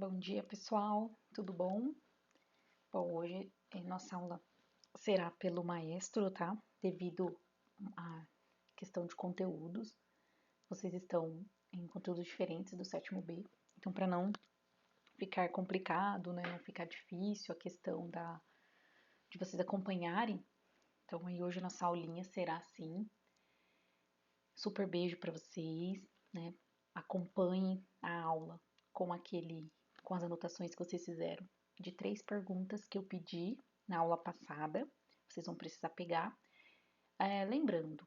Bom dia, pessoal. Tudo bom? Bom, hoje nossa aula será pelo maestro, tá? Devido à questão de conteúdos. Vocês estão em conteúdos diferentes do sétimo B. Então, para não ficar complicado, né? Não ficar difícil a questão de vocês acompanharem. Então, aí hoje nossa aulinha será assim. Super beijo para vocês, né? Acompanhem a aula com as anotações que vocês fizeram de 3 perguntas que eu pedi na aula passada. Vocês vão precisar pegar. Lembrando,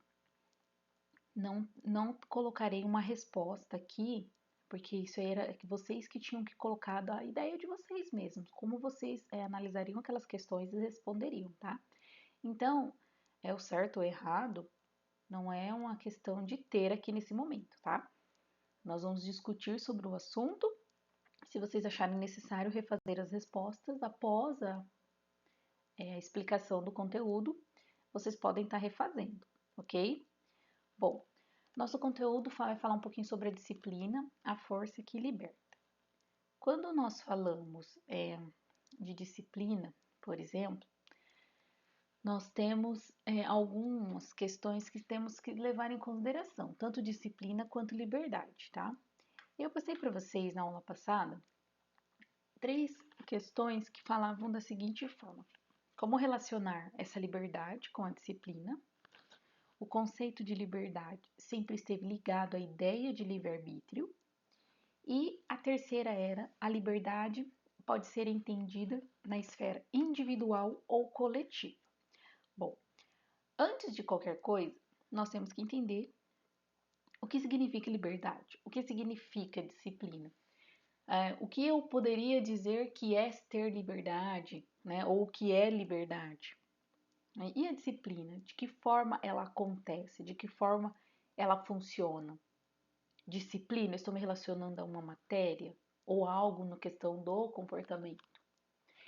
não colocarei uma resposta aqui, porque isso era que vocês que tinham que colocar a ideia de vocês mesmos, como vocês analisariam aquelas questões e responderiam, tá? Então, o certo ou errado não é uma questão de ter aqui nesse momento, tá? Nós vamos discutir sobre o assunto. Se vocês acharem necessário refazer as respostas após a explicação do conteúdo, vocês podem estar refazendo, ok? Bom, nosso conteúdo vai falar um pouquinho sobre a disciplina, a força que liberta. Quando nós falamos de disciplina, por exemplo, nós temos algumas questões que temos que levar em consideração, tanto disciplina quanto liberdade, tá? Eu passei para vocês na aula passada 3 questões que falavam da seguinte forma: como relacionar essa liberdade com a disciplina? O conceito de liberdade sempre esteve ligado à ideia de livre-arbítrio. E a terceira era: a liberdade pode ser entendida na esfera individual ou coletiva. Bom, antes de qualquer coisa, nós temos que entender o que significa liberdade, o que significa disciplina. O que eu poderia dizer que é ter liberdade, né? Ou o que é liberdade? E a disciplina? De que forma ela acontece? De que forma ela funciona? Disciplina, estou me relacionando a uma matéria ou algo na questão do comportamento.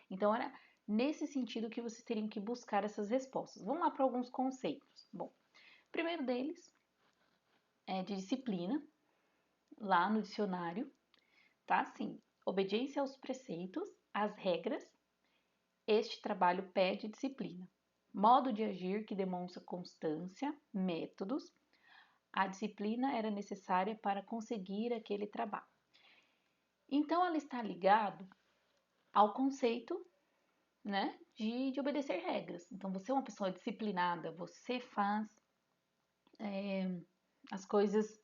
Então, era nesse sentido que vocês teriam que buscar essas respostas. Vamos lá para alguns conceitos. Bom, o primeiro deles é de disciplina, lá no dicionário, tá? Assim, obediência aos preceitos, às regras. Este trabalho pede disciplina. Modo de agir que demonstra constância, métodos. A disciplina era necessária para conseguir aquele trabalho. Então, ela está ligado ao conceito, né, de obedecer regras. Então, você é uma pessoa disciplinada, você faz as coisas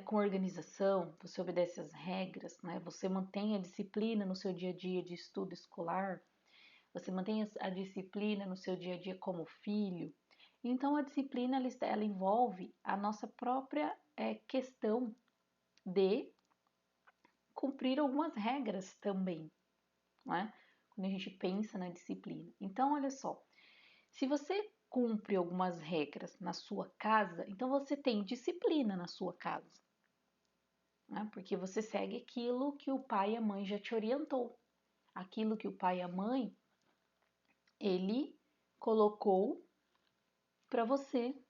com organização, você obedece às regras, né, você mantém a disciplina no seu dia a dia de estudo escolar, você mantém a disciplina no seu dia a dia como filho. Então, a disciplina ela envolve a nossa própria questão de cumprir algumas regras também, não é? Quando a gente pensa na disciplina. Então, olha só, se você cumpre algumas regras na sua casa, então você tem disciplina na sua casa, né? Porque você segue aquilo que o pai e a mãe já te orientou, aquilo que o pai e a mãe ele colocou para você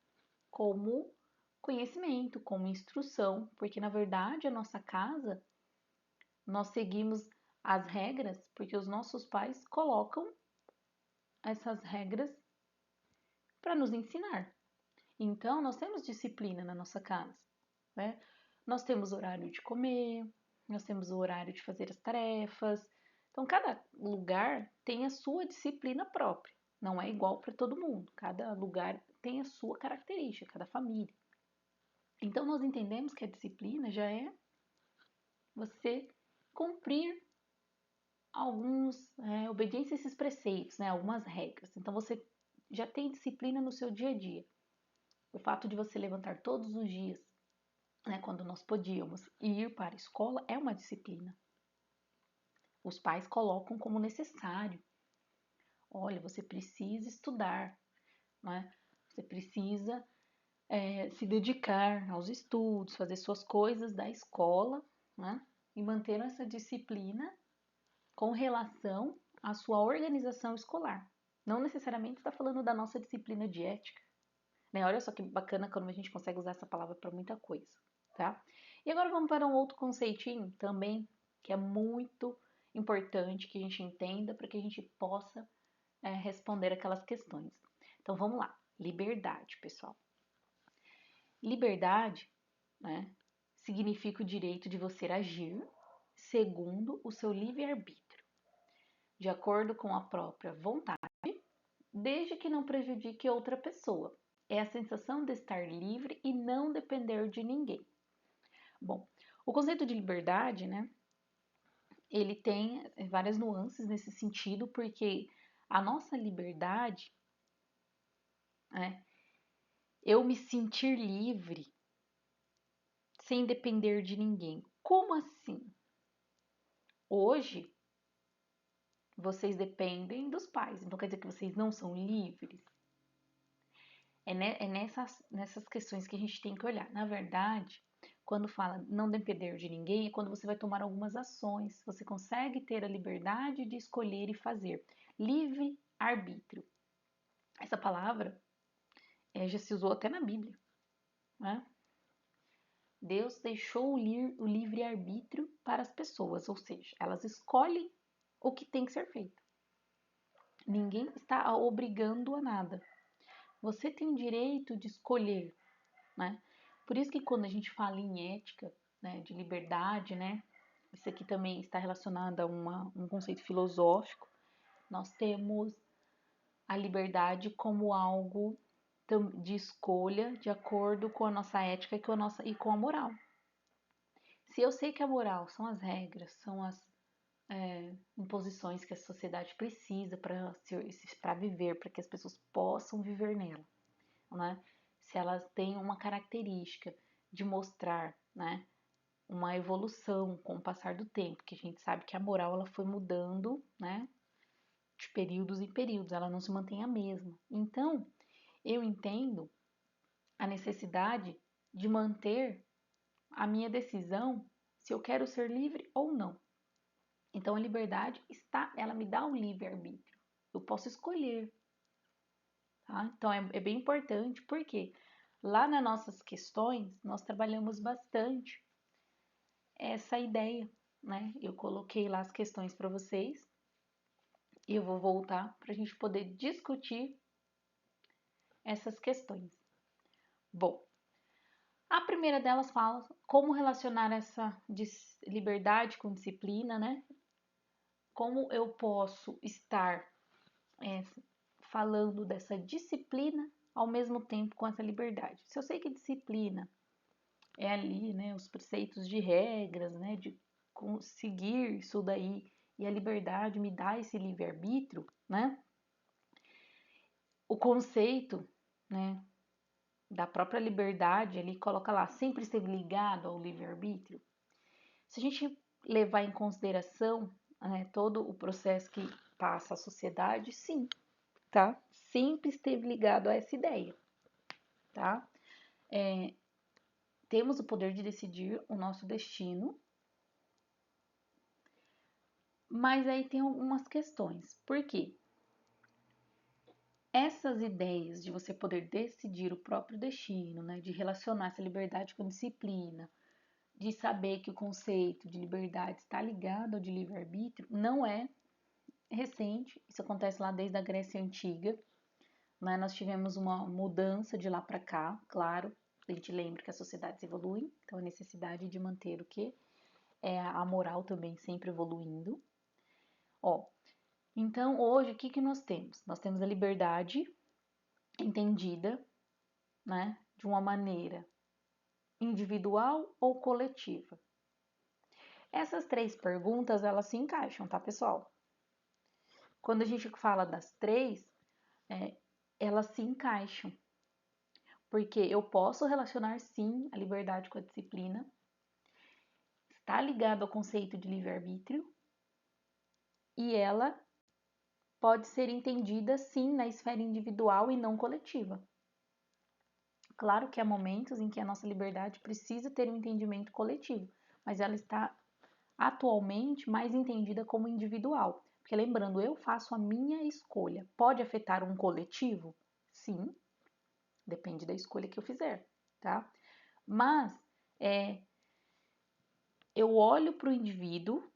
como conhecimento, como instrução, porque na verdade a nossa casa nós seguimos as regras porque os nossos pais colocam essas regras para nos ensinar. Então, nós temos disciplina na nossa casa, né? Nós temos horário de comer, nós temos o horário de fazer as tarefas. Então, cada lugar tem a sua disciplina própria. Não é igual para todo mundo. Cada lugar tem a sua característica, cada família. Então, nós entendemos que a disciplina já é você cumprir obediência a esses preceitos, né? Algumas regras. Então, você já tem disciplina no seu dia a dia. O fato de você levantar todos os dias, né, quando nós podíamos ir para a escola, é uma disciplina. Os pais colocam como necessário. Olha, você precisa estudar, né? Você precisa se dedicar aos estudos, fazer suas coisas da escola, né? E manter essa disciplina com relação à sua organização escolar. Não necessariamente está falando da nossa disciplina de ética. Né? Olha só que bacana quando a gente consegue usar essa palavra para muita coisa, tá? E agora vamos para um outro conceitinho também que é muito importante que a gente entenda para que a gente possa responder aquelas questões. Então vamos lá, liberdade, pessoal. Liberdade, né, significa o direito de você agir segundo o seu livre-arbítrio, de acordo com a própria vontade, desde que não prejudique outra pessoa. É a sensação de estar livre e não depender de ninguém. Bom, o conceito de liberdade, né, ele tem várias nuances nesse sentido, porque a nossa liberdade, né, eu me sentir livre sem depender de ninguém. Como assim? Hoje, vocês dependem dos pais, então quer dizer que vocês não são livres? É nessas questões que a gente tem que olhar. Na verdade, quando fala não depender de ninguém, é quando você vai tomar algumas ações. Você consegue ter a liberdade de escolher e fazer. Livre arbítrio. Essa palavra já se usou até na Bíblia, né? Deus deixou o livre arbítrio para as pessoas, ou seja, elas escolhem o que tem que ser feito. Ninguém está obrigando a nada. Você tem o direito de escolher, né? Por isso que quando a gente fala em ética, né, de liberdade, né, isso aqui também está relacionado a um conceito filosófico, nós temos a liberdade como algo de escolha de acordo com a nossa ética e com a moral. Se eu sei que a moral são as regras, são as imposições que a sociedade precisa para viver, para que as pessoas possam viver nela, né? Se elas têm uma característica de mostrar, né, uma evolução com o passar do tempo, que a gente sabe que a moral ela foi mudando, né, de períodos em períodos, ela não se mantém a mesma. Então, eu entendo a necessidade de manter a minha decisão se eu quero ser livre ou não. Então, a liberdade ela me dá um livre-arbítrio. Eu posso escolher, tá? Então, é bem importante, porque lá nas nossas questões, nós trabalhamos bastante essa ideia, né? Eu coloquei lá as questões para vocês e eu vou voltar para a gente poder discutir essas questões. Bom, a primeira delas fala como relacionar essa liberdade com disciplina, né? Como eu posso estar falando dessa disciplina ao mesmo tempo com essa liberdade. Se eu sei que disciplina é ali, né, os preceitos de regras, né, de conseguir isso daí, e a liberdade me dá esse livre-arbítrio, né? O conceito, né, da própria liberdade, ele coloca lá, sempre esteve ligado ao livre-arbítrio. Se a gente levar em consideração, né, todo o processo que passa a sociedade, sim, tá? Sempre esteve ligado a essa ideia, tá? Temos o poder de decidir o nosso destino, mas aí tem algumas questões. Por quê? Essas ideias de você poder decidir o próprio destino, né, de relacionar essa liberdade com disciplina, de saber que o conceito de liberdade está ligado ao de livre-arbítrio, não é recente. Isso acontece lá desde a Grécia Antiga, né? Nós tivemos uma mudança de lá para cá, claro. A gente lembra que as sociedades evoluem, então a necessidade de manter o que é a moral também sempre evoluindo. Ó, então hoje o que nós temos? Nós temos a liberdade entendida, né, de uma maneira individual ou coletiva. Essas três perguntas, elas se encaixam, tá, pessoal? Quando a gente fala das três, elas se encaixam. Porque eu posso relacionar, sim, a liberdade com a disciplina. Está ligado ao conceito de livre-arbítrio. E ela pode ser entendida, sim, na esfera individual e não coletiva. Claro que há momentos em que a nossa liberdade precisa ter um entendimento coletivo, mas ela está atualmente mais entendida como individual. Porque lembrando, eu faço a minha escolha. Pode afetar um coletivo? Sim, depende da escolha que eu fizer, tá? Mas eu olho para o indivíduo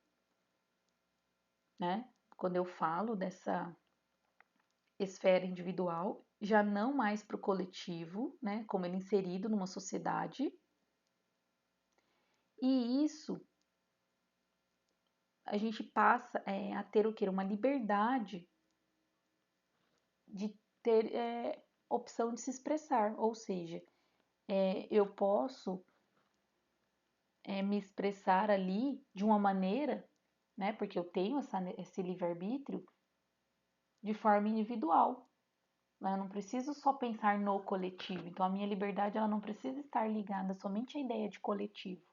né? Quando eu falo dessa esfera individual, já não mais para o coletivo, né? Como ele é inserido numa sociedade. E isso a gente passa a ter o quê? Uma liberdade de ter opção de se expressar, ou seja, eu posso me expressar ali de uma maneira, né? Porque eu tenho esse livre-arbítrio de forma individual. Né? Eu não preciso só pensar no coletivo. Então, a minha liberdade ela não precisa estar ligada somente à ideia de coletivo.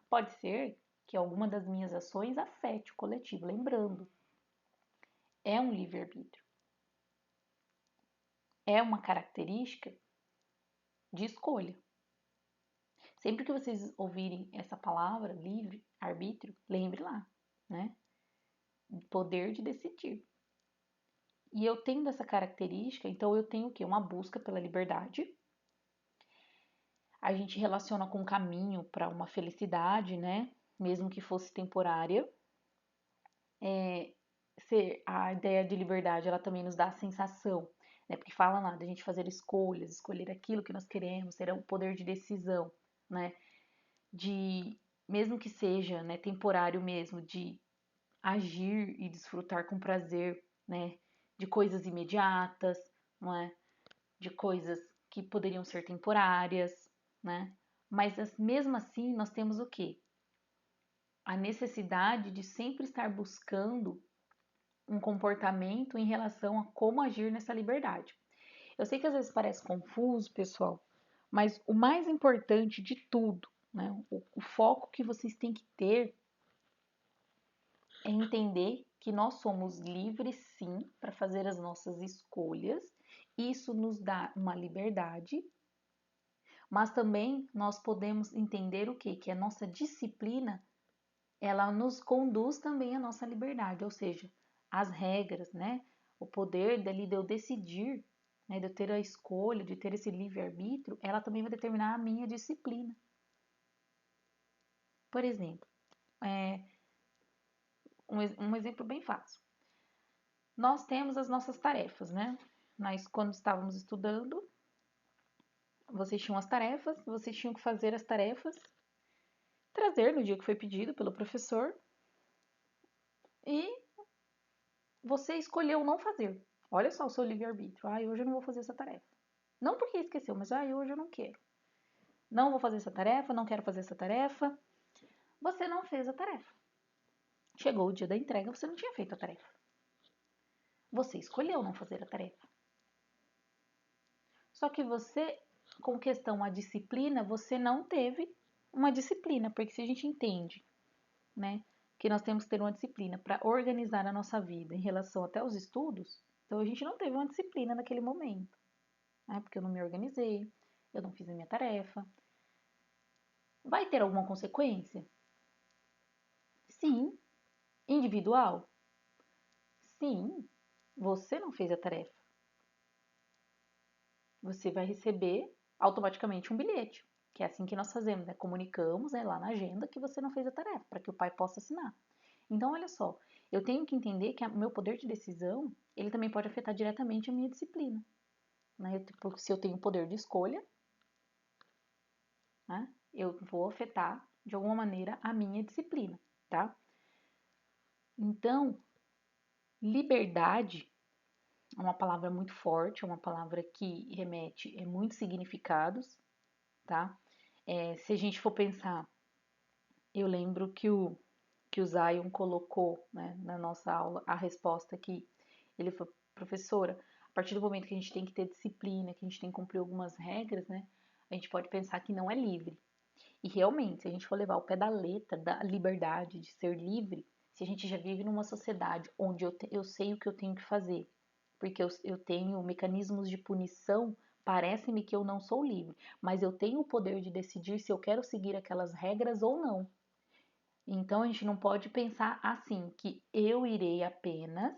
Pode ser que alguma das minhas ações afete o coletivo. Lembrando, é um livre-arbítrio. É uma característica de escolha. Sempre que vocês ouvirem essa palavra, livre, arbítrio, lembre lá, né? Poder de decidir. E eu tendo essa característica, então eu tenho o quê? Uma busca pela liberdade. A gente relaciona com um caminho para uma felicidade, né? Mesmo que fosse temporária. A ideia de liberdade, ela também nos dá a sensação, né? Porque fala lá da gente fazer escolhas, escolher aquilo que nós queremos, ter o poder de decisão, né? De, mesmo que seja, né, temporário mesmo, de agir e desfrutar com prazer, né? De coisas imediatas, não é? De coisas que poderiam ser temporárias, né? Mas mesmo assim, nós temos o quê? A necessidade de sempre estar buscando um comportamento em relação a como agir nessa liberdade. Eu sei que às vezes parece confuso, pessoal, mas o mais importante de tudo, né, o foco que vocês têm que ter é entender que nós somos livres sim para fazer as nossas escolhas. Isso nos dá uma liberdade, mas também nós podemos entender o quê? Que a nossa disciplina ela nos conduz também à nossa liberdade, ou seja, as regras, né? O poder dali de eu decidir, né? De eu ter a escolha, de ter esse livre-arbítrio, ela também vai determinar a minha disciplina. Por exemplo, um exemplo bem fácil. Nós temos as nossas tarefas, né? Nós, quando estávamos estudando, vocês tinham as tarefas, vocês tinham que fazer as tarefas, trazer no dia que foi pedido pelo professor e você escolheu não fazer. Olha só o seu livre-arbítrio. Ah, hoje eu não vou fazer essa tarefa. Não porque esqueceu, mas hoje eu não quero. Não vou fazer essa tarefa, não quero fazer essa tarefa. Você não fez a tarefa. Chegou o dia da entrega, você não tinha feito a tarefa. Você escolheu não fazer a tarefa. Só que você, com questão à disciplina, você não teve uma disciplina, porque se a gente entende, né, que nós temos que ter uma disciplina para organizar a nossa vida em relação até aos estudos, então a gente não teve uma disciplina naquele momento, né, porque eu não me organizei, eu não fiz a minha tarefa. Vai ter alguma consequência? Sim. Individual? Sim. Você não fez a tarefa. Você vai receber automaticamente um bilhete, que é assim que nós fazemos, né? Comunicamos, né, lá na agenda que você não fez a tarefa, para que o pai possa assinar. Então, olha só, eu tenho que entender que o meu poder de decisão, ele também pode afetar diretamente a minha disciplina. Né? Porque se eu tenho poder de escolha, né, eu vou afetar de alguma maneira a minha disciplina, tá? Então, liberdade é uma palavra muito forte, é uma palavra que remete a muitos significados, tá? Se a gente for pensar, eu lembro que o Zion colocou, né, na nossa aula a resposta que ele falou, professora, a partir do momento que a gente tem que ter disciplina, que a gente tem que cumprir algumas regras, né, a gente pode pensar que não é livre. E realmente, se a gente for levar o pé da letra da liberdade de ser livre, se a gente já vive numa sociedade onde eu sei o que eu tenho que fazer, porque eu tenho mecanismos de punição, parece-me que eu não sou livre, mas eu tenho o poder de decidir se eu quero seguir aquelas regras ou não. Então a gente não pode pensar assim, que eu irei apenas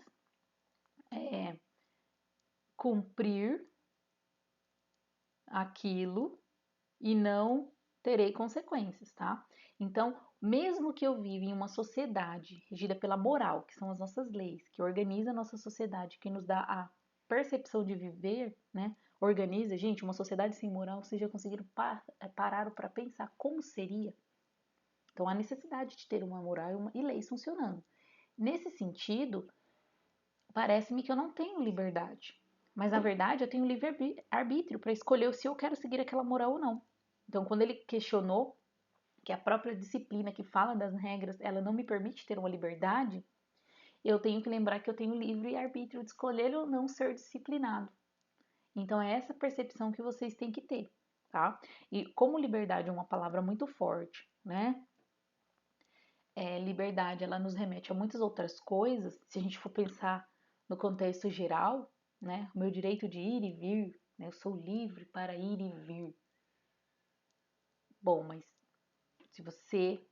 é, cumprir aquilo e não terei consequências, tá? Então, Mesmo que eu viva em uma sociedade regida pela moral, que são as nossas leis, que organiza a nossa sociedade, que nos dá a percepção de viver, né? Organiza, gente, uma sociedade sem moral, vocês já conseguiram parar para pensar como seria? Então, há necessidade de ter uma moral e leis funcionando. Nesse sentido, parece-me que eu não tenho liberdade. Mas, na verdade, eu tenho livre-arbítrio para escolher se eu quero seguir aquela moral ou não. Então, quando ele questionou que a própria disciplina que fala das regras, ela não me permite ter uma liberdade, eu tenho que lembrar que eu tenho livre-arbítrio de escolher ou não ser disciplinado. Então, é essa percepção que vocês têm que ter, tá? E como liberdade é uma palavra muito forte, né? Liberdade, ela nos remete a muitas outras coisas. Se a gente for pensar no contexto geral, né? O meu direito de ir e vir, né? Eu sou livre para ir e vir. Bom, mas se você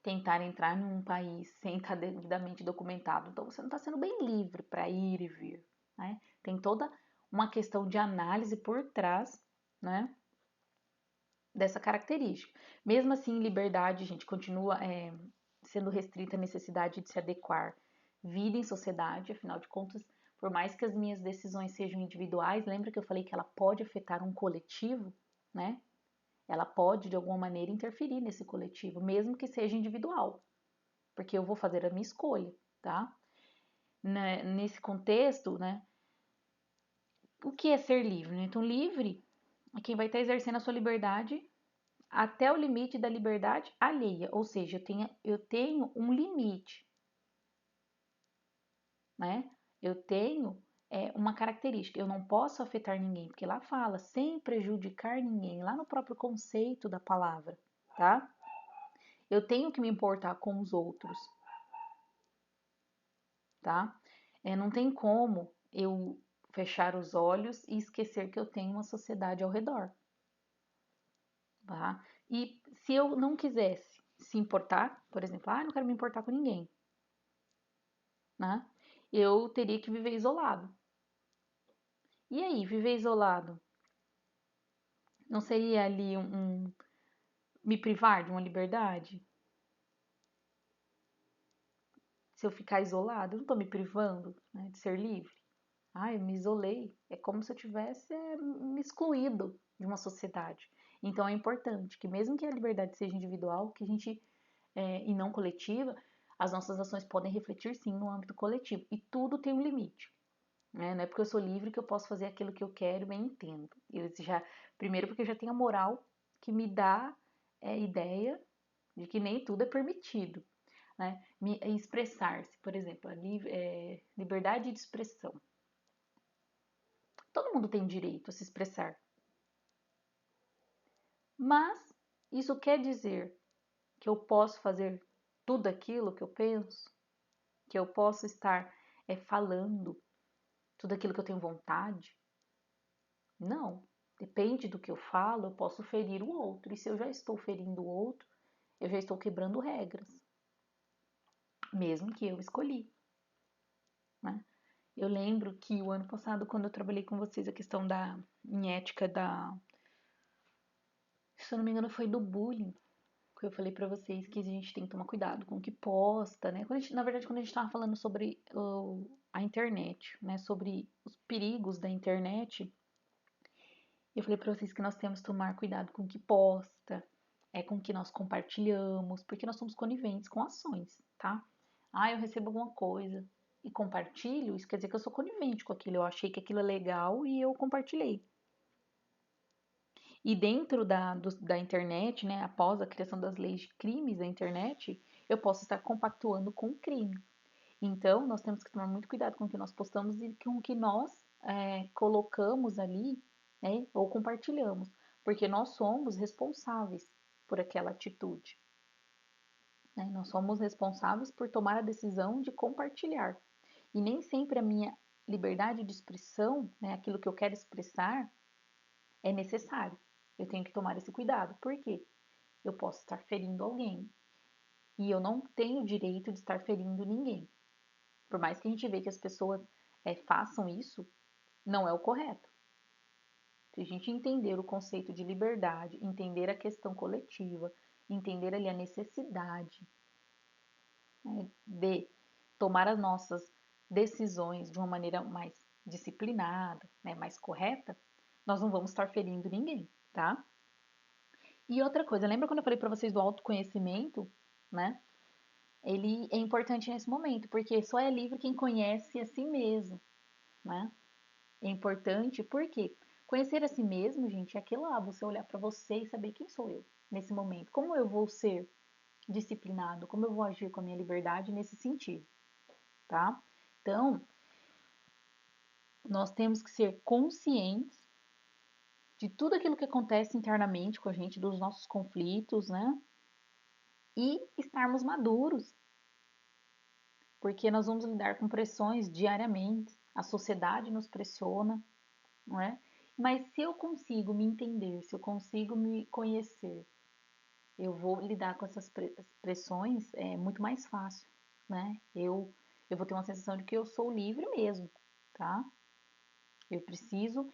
tentar entrar num país sem estar devidamente documentado, então você não está sendo bem livre para ir e vir, né? Tem toda uma questão de análise por trás, né? Dessa característica. Mesmo assim, liberdade, gente, continua sendo restrita à necessidade de se adequar vida em sociedade, afinal de contas, por mais que as minhas decisões sejam individuais, lembra que eu falei que ela pode afetar um coletivo, né? Ela pode, de alguma maneira, interferir nesse coletivo, mesmo que seja individual, porque eu vou fazer a minha escolha, tá? Nesse contexto, né? O que é ser livre? Né? Então, livre é quem vai estar exercendo a sua liberdade até o limite da liberdade alheia, ou seja, eu tenho um limite, né? Eu tenho uma característica, eu não posso afetar ninguém, porque lá fala sem prejudicar ninguém, lá no próprio conceito da palavra, tá? Eu tenho que me importar com os outros, tá? Não tem como eu fechar os olhos e esquecer que eu tenho uma sociedade ao redor, tá? E se eu não quisesse se importar, por exemplo, não quero me importar com ninguém, né? Eu teria que viver isolado. E aí, viver isolado não seria ali me privar de uma liberdade? Se eu ficar isolado, eu não estou me privando, né, de ser livre. Eu me isolei. É como se eu tivesse me excluído de uma sociedade. Então é importante que mesmo que a liberdade seja individual, que a gente e não coletiva, as nossas ações podem refletir sim no âmbito coletivo. E tudo tem um limite. Né? Não é porque eu sou livre que eu posso fazer aquilo que eu quero e bem entendo. Primeiro porque eu já tenho a moral que me dá a ideia de que nem tudo é permitido. Né? Expressar-se, por exemplo, liberdade de expressão. Todo mundo tem direito a se expressar. Mas isso quer dizer que eu posso fazer tudo aquilo que eu penso? Que eu posso estar falando tudo aquilo que eu tenho vontade? Não. Depende do que eu falo, eu posso ferir o outro. E se eu já estou ferindo o outro, eu já estou quebrando regras, mesmo que eu escolhi, né? Eu lembro que o ano passado, quando eu trabalhei com vocês a questão em ética se eu não me engano, foi do bullying, que eu falei pra vocês que a gente tem que tomar cuidado com o que posta, né? Na verdade, quando a gente tava falando sobre a internet, né? Sobre os perigos da internet, eu falei pra vocês que nós temos que tomar cuidado com o que posta, com o que nós compartilhamos, porque nós somos coniventes com ações, tá? Eu recebo alguma coisa e compartilho, isso quer dizer que eu sou conivente com aquilo. Eu achei que aquilo é legal e eu compartilhei. E dentro da internet, né, após a criação das leis de crimes da internet, eu posso estar compactuando com o crime. Então, nós temos que tomar muito cuidado com o que nós postamos e com o que nós colocamos ali, né, ou compartilhamos, porque nós somos responsáveis por aquela atitude. Né? Nós somos responsáveis por tomar a decisão de compartilhar. E nem sempre a minha liberdade de expressão, né, aquilo que eu quero expressar, é necessário. Eu tenho que tomar esse cuidado. Por quê? Eu posso estar ferindo alguém. E eu não tenho o direito de estar ferindo ninguém. Por mais que a gente veja que as pessoas façam isso, não é o correto. Se a gente entender o conceito de liberdade, entender a questão coletiva, entender ali a necessidade, né, de tomar as nossas decisões de uma maneira mais disciplinada, né, mais correta, nós não vamos estar ferindo ninguém, tá? E outra coisa, lembra quando eu falei para vocês do autoconhecimento, né? Ele é importante nesse momento, porque só é livre quem conhece a si mesmo, né? É importante porque conhecer a si mesmo, gente, é aquilo lá, você olhar para você e saber quem sou eu nesse momento, como eu vou ser disciplinado, como eu vou agir com a minha liberdade nesse sentido, tá? Então, nós temos que ser conscientes de tudo aquilo que acontece internamente com a gente, dos nossos conflitos, né? E estarmos maduros, porque nós vamos lidar com pressões diariamente, a sociedade nos pressiona, não é? Mas se eu consigo me entender, se eu consigo me conhecer, eu vou lidar com essas pressões muito mais fácil, né? Eu vou ter uma sensação de que eu sou livre mesmo, tá? Eu preciso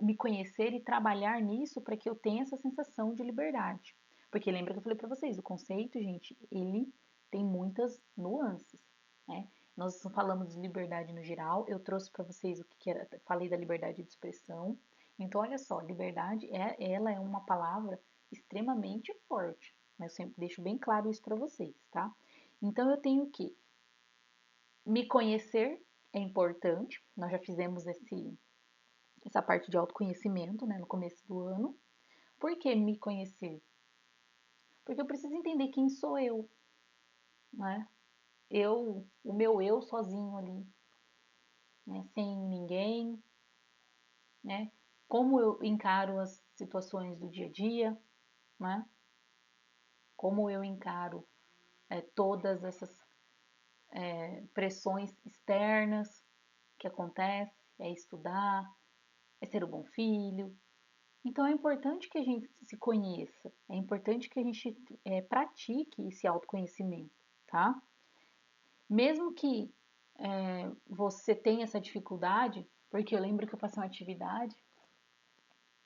me conhecer e trabalhar nisso para que eu tenha essa sensação de liberdade. Porque lembra que eu falei para vocês, o conceito, gente, ele tem muitas nuances, né? Nós falamos de liberdade no geral, eu trouxe para vocês o que era, falei da liberdade de expressão. Então, olha só, liberdade ela é uma palavra extremamente forte, mas eu sempre deixo bem claro isso para vocês, tá? Então, eu tenho que me conhecer é importante, nós já fizemos essa parte de autoconhecimento, né, no começo do ano. Por que me conhecer? Porque eu preciso entender quem sou eu, né? O meu eu sozinho ali, né, sem ninguém, né? Como eu encaro as situações do dia a dia, né? Como eu encaro todas essas pressões externas que acontecem, é estudar, é ser um bom filho. Então é importante que a gente se conheça, é importante que a gente pratique esse autoconhecimento, tá? Mesmo que você tenha essa dificuldade, porque eu lembro que eu passei uma atividade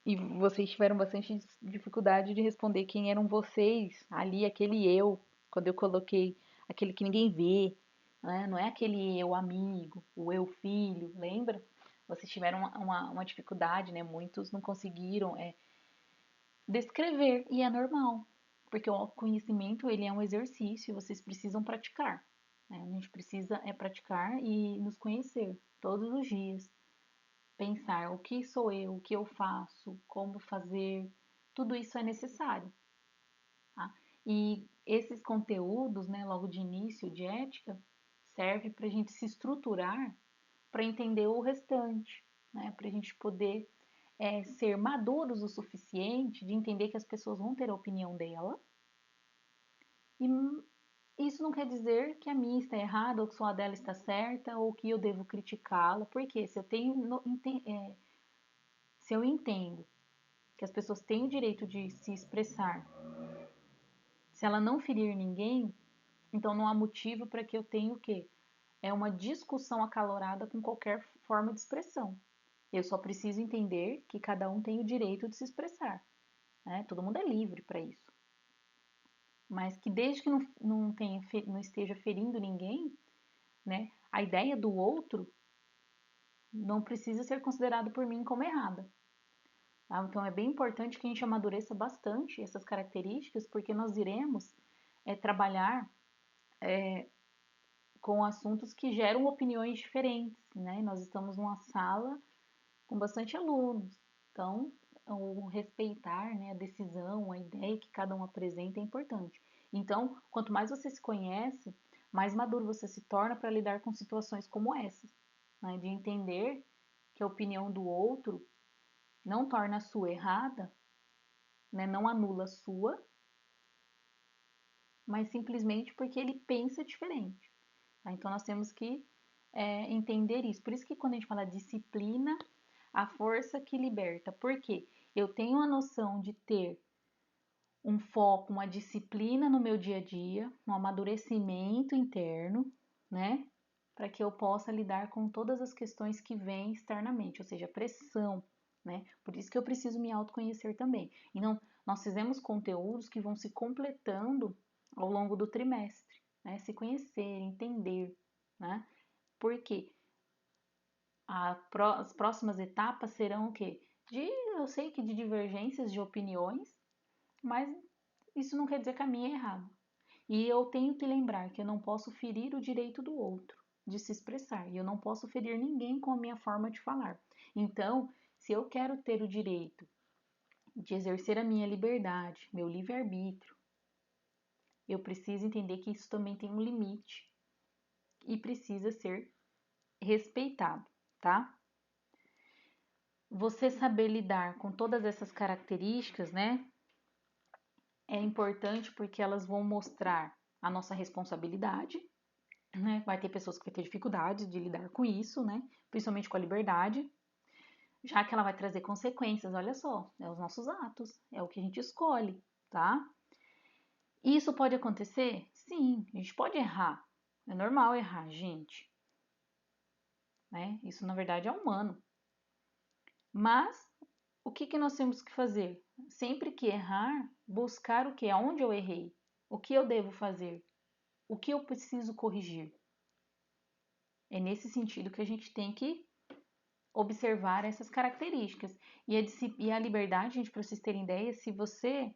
e vocês tiveram bastante dificuldade de responder quem eram vocês, ali, aquele eu, quando eu coloquei aquele que ninguém vê, né? Não é aquele eu amigo, o eu filho, lembra? Vocês tiveram uma dificuldade, né? Muitos não conseguiram descrever, e é normal, porque o autoconhecimento ele é um exercício, vocês precisam praticar, né? A gente precisa praticar e nos conhecer todos os dias, pensar o que sou eu, o que eu faço, como fazer, tudo isso é necessário, tá? E esses conteúdos, né, logo de início de ética, serve para a gente se estruturar para entender o restante, né, para a gente poder ser maduros o suficiente de entender que as pessoas vão ter a opinião dela. E isso não quer dizer que a minha está errada, ou que só a dela está certa, ou que eu devo criticá-la. Porque se eu se eu entendo que as pessoas têm o direito de se expressar, se ela não ferir ninguém, então não há motivo para que eu tenha o quê? É uma discussão acalorada com qualquer forma de expressão. Eu só preciso entender que cada um tem o direito de se expressar, né? Todo mundo é livre para isso. Mas que desde que não esteja ferindo ninguém, né, a ideia do outro não precisa ser considerado por mim como errada. Tá? Então é bem importante que a gente amadureça bastante essas características, porque nós iremos trabalhar com assuntos que geram opiniões diferentes, né? Nós estamos numa sala com bastante alunos, então o respeitar, né, a decisão, a ideia que cada um apresenta é importante. Então, quanto mais você se conhece, mais maduro você se torna para lidar com situações como essas, né, de entender que a opinião do outro não torna a sua errada, né, não anula a sua, mas simplesmente porque ele pensa diferente. Tá? Então, nós temos que entender isso. Por isso que quando a gente fala disciplina, a força que liberta. Por quê? Eu tenho a noção de ter um foco, uma disciplina no meu dia a dia, um amadurecimento interno, né? Para que eu possa lidar com todas as questões que vêm externamente, ou seja, pressão, né? Por isso que eu preciso me autoconhecer também. E nós fizemos conteúdos que vão se completando ao longo do trimestre, né? Se conhecer, entender, né? Porque as próximas etapas serão o quê? Eu sei que de divergências de opiniões, mas isso não quer dizer que a minha é errada. E eu tenho que lembrar que eu não posso ferir o direito do outro de se expressar, e eu não posso ferir ninguém com a minha forma de falar. Então, se eu quero ter o direito de exercer a minha liberdade, meu livre-arbítrio, eu preciso entender que isso também tem um limite e precisa ser respeitado, tá? Você saber lidar com todas essas características, né, é importante porque elas vão mostrar a nossa responsabilidade, né? Vai ter pessoas que vão ter dificuldade de lidar com isso, né? Principalmente com a liberdade, já que ela vai trazer consequências. Olha só, é os nossos atos, é o que a gente escolhe, tá? Isso pode acontecer? Sim, a gente pode errar. É normal errar, gente, né? Isso na verdade é humano. Mas o que que nós temos que fazer? Sempre que errar, buscar o que? Aonde eu errei? O que eu devo fazer? O que eu preciso corrigir? É nesse sentido que a gente tem que observar essas características. E a liberdade, gente, para vocês terem ideia, se você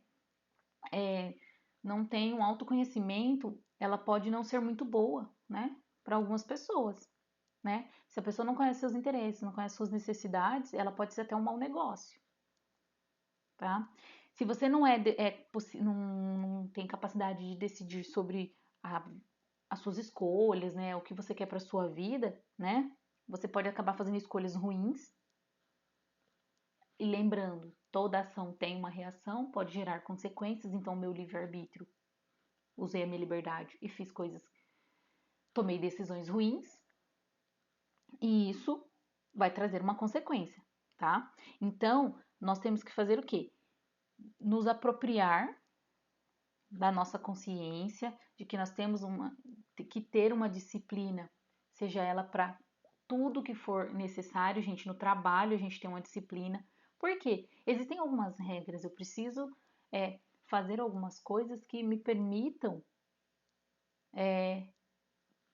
não tem um autoconhecimento, ela pode não ser muito boa, né? Para algumas pessoas, né? Se a pessoa não conhece seus interesses, não conhece suas necessidades, ela pode ser até um mau negócio, tá? Se você não tem capacidade de decidir sobre as suas escolhas, né? O que você quer para sua vida, né? Você pode acabar fazendo escolhas ruins. E lembrando, toda ação tem uma reação, pode gerar consequências, então meu livre-arbítrio, usei a minha liberdade e fiz coisas, tomei decisões ruins, e isso vai trazer uma consequência, tá? Então, nós temos que fazer o quê? Nos apropriar da nossa consciência, de que nós temos que ter uma disciplina, seja ela para tudo que for necessário, gente, no trabalho a gente tem uma disciplina. Por quê? Existem algumas regras, eu preciso fazer algumas coisas que me permitam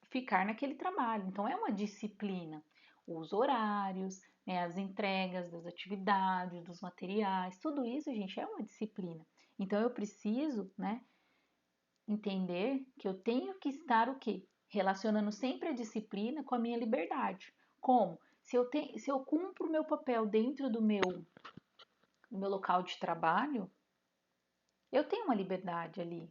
ficar naquele trabalho. Então é uma disciplina. Os horários, né, as entregas das atividades, dos materiais, tudo isso, gente, é uma disciplina. Então eu preciso, né, entender que eu tenho que estar o quê? Relacionando sempre a disciplina com a minha liberdade. Como? Se eu cumpro o meu papel dentro do meu local de trabalho, eu tenho uma liberdade ali.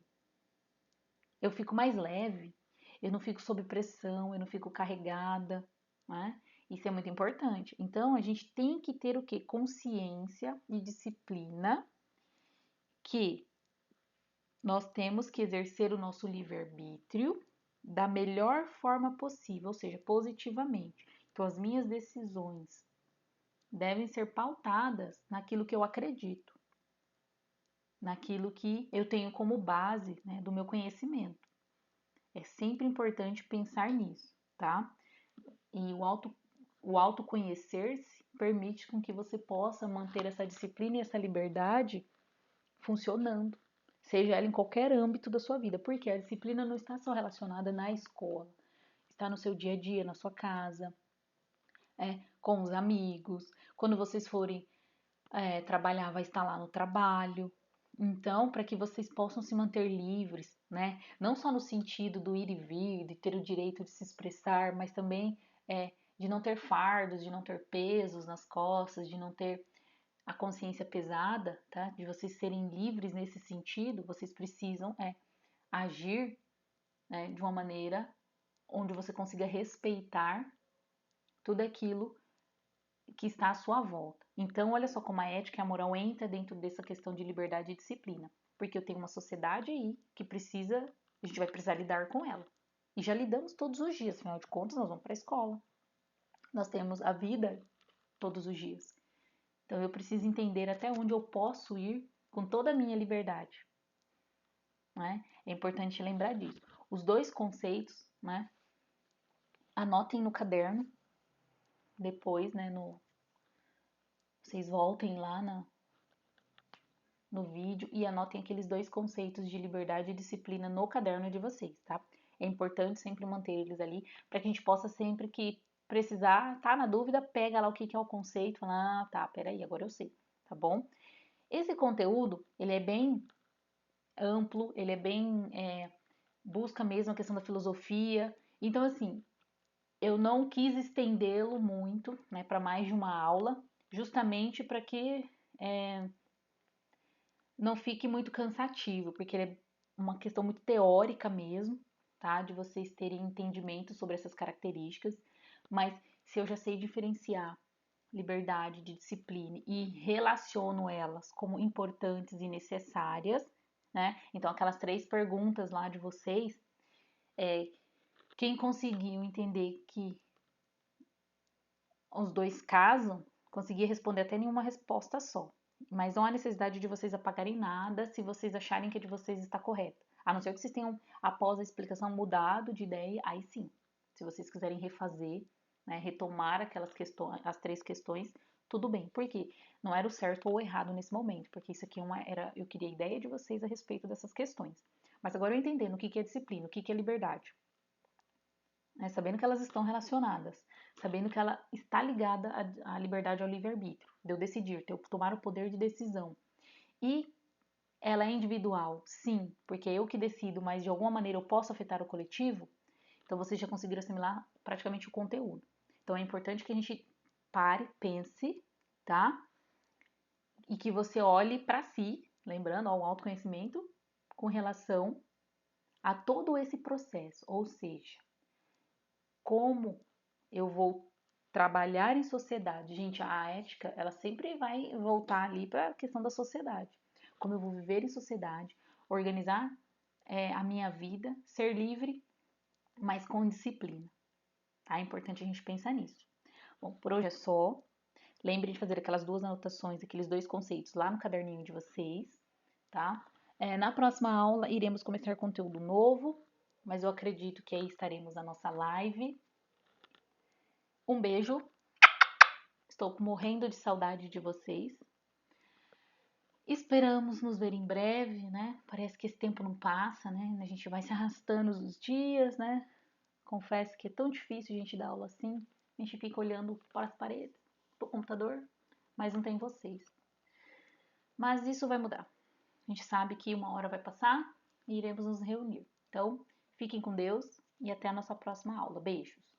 Eu fico mais leve, eu não fico sob pressão, eu não fico carregada, né? Isso é muito importante. Então, a gente tem que ter o quê? Consciência e disciplina que nós temos que exercer o nosso livre-arbítrio da melhor forma possível, ou seja, positivamente. Então, as minhas decisões devem ser pautadas naquilo que eu acredito, naquilo que eu tenho como base, né, do meu conhecimento. É sempre importante pensar nisso, tá? E o autoconhecer-se permite com que você possa manter essa disciplina e essa liberdade funcionando, seja ela em qualquer âmbito da sua vida, porque a disciplina não está só relacionada na escola, está no seu dia a dia, na sua casa, com os amigos, quando vocês forem trabalhar, vai estar lá no trabalho. Então, para que vocês possam se manter livres, né? Não só no sentido do ir e vir, de ter o direito de se expressar, mas também de não ter fardos, de não ter pesos nas costas, de não ter a consciência pesada, tá? De vocês serem livres nesse sentido, vocês precisam agir, né, de uma maneira onde você consiga respeitar tudo aquilo que está à sua volta. Então, olha só como a ética e a moral entra dentro dessa questão de liberdade e disciplina, porque eu tenho uma sociedade aí que a gente vai precisar lidar com ela. E já lidamos todos os dias, afinal de contas, nós vamos para a escola. Nós temos a vida todos os dias. Então, eu preciso entender até onde eu posso ir com toda a minha liberdade. Né? É importante lembrar disso. Os dois conceitos, né? Anotem no caderno, depois, né? Vocês voltem lá no vídeo e anotem aqueles 2 conceitos de liberdade e disciplina no caderno de vocês, tá? É importante sempre manter eles ali para que a gente possa sempre que precisar, tá na dúvida, pega lá o que é o conceito, fala, ah, tá, peraí, agora eu sei, tá bom? Esse conteúdo, ele é bem amplo, ele é bem, busca mesmo a questão da filosofia, então assim, eu não quis estendê-lo muito, né, para mais de uma aula, justamente para que não fique muito cansativo, porque ele é uma questão muito teórica mesmo, tá? De vocês terem entendimento sobre essas características, mas se eu já sei diferenciar liberdade de disciplina e relaciono elas como importantes e necessárias, né? Então, aquelas 3 perguntas lá de vocês, quem conseguiu entender que os 2 casam, conseguir responder até nenhuma resposta só. Mas não há necessidade de vocês apagarem nada se vocês acharem que a de vocês está correta. A não ser que vocês tenham, após a explicação, mudado de ideia, aí sim. Se vocês quiserem refazer, né, retomar aquelas questões, as 3 questões, tudo bem. Por quê? Não era o certo ou o errado nesse momento, porque isso aqui eu queria a ideia de vocês a respeito dessas questões. Mas agora eu entendendo o que é disciplina, o que é liberdade, né, sabendo que elas estão relacionadas, sabendo que ela está ligada à liberdade ao livre-arbítrio, de eu decidir, de eu tomar o poder de decisão. E ela é individual, sim, porque é eu que decido, mas de alguma maneira eu posso afetar o coletivo, então vocês já conseguiram assimilar praticamente o conteúdo. Então é importante que a gente pare, pense, tá? E que você olhe para si, lembrando, ó, o autoconhecimento com relação a todo esse processo, ou seja, como eu vou trabalhar em sociedade. Gente, a ética, ela sempre vai voltar ali para a questão da sociedade. Como eu vou viver em sociedade, organizar a minha vida, ser livre, mas com disciplina. Tá? É importante a gente pensar nisso. Bom, por hoje é só. Lembre de fazer aquelas 2 anotações, aqueles 2 conceitos lá no caderninho de vocês, tá? Na próxima aula iremos começar conteúdo novo, mas eu acredito que aí estaremos na nossa live. Um beijo. Estou morrendo de saudade de vocês. Esperamos nos ver em breve, né? Parece que esse tempo não passa, né? A gente vai se arrastando os dias, né? Confesso que é tão difícil a gente dar aula assim. A gente fica olhando para as paredes do computador, mas não tem vocês. Mas isso vai mudar. A gente sabe que uma hora vai passar e iremos nos reunir. Então, fiquem com Deus e até a nossa próxima aula. Beijos!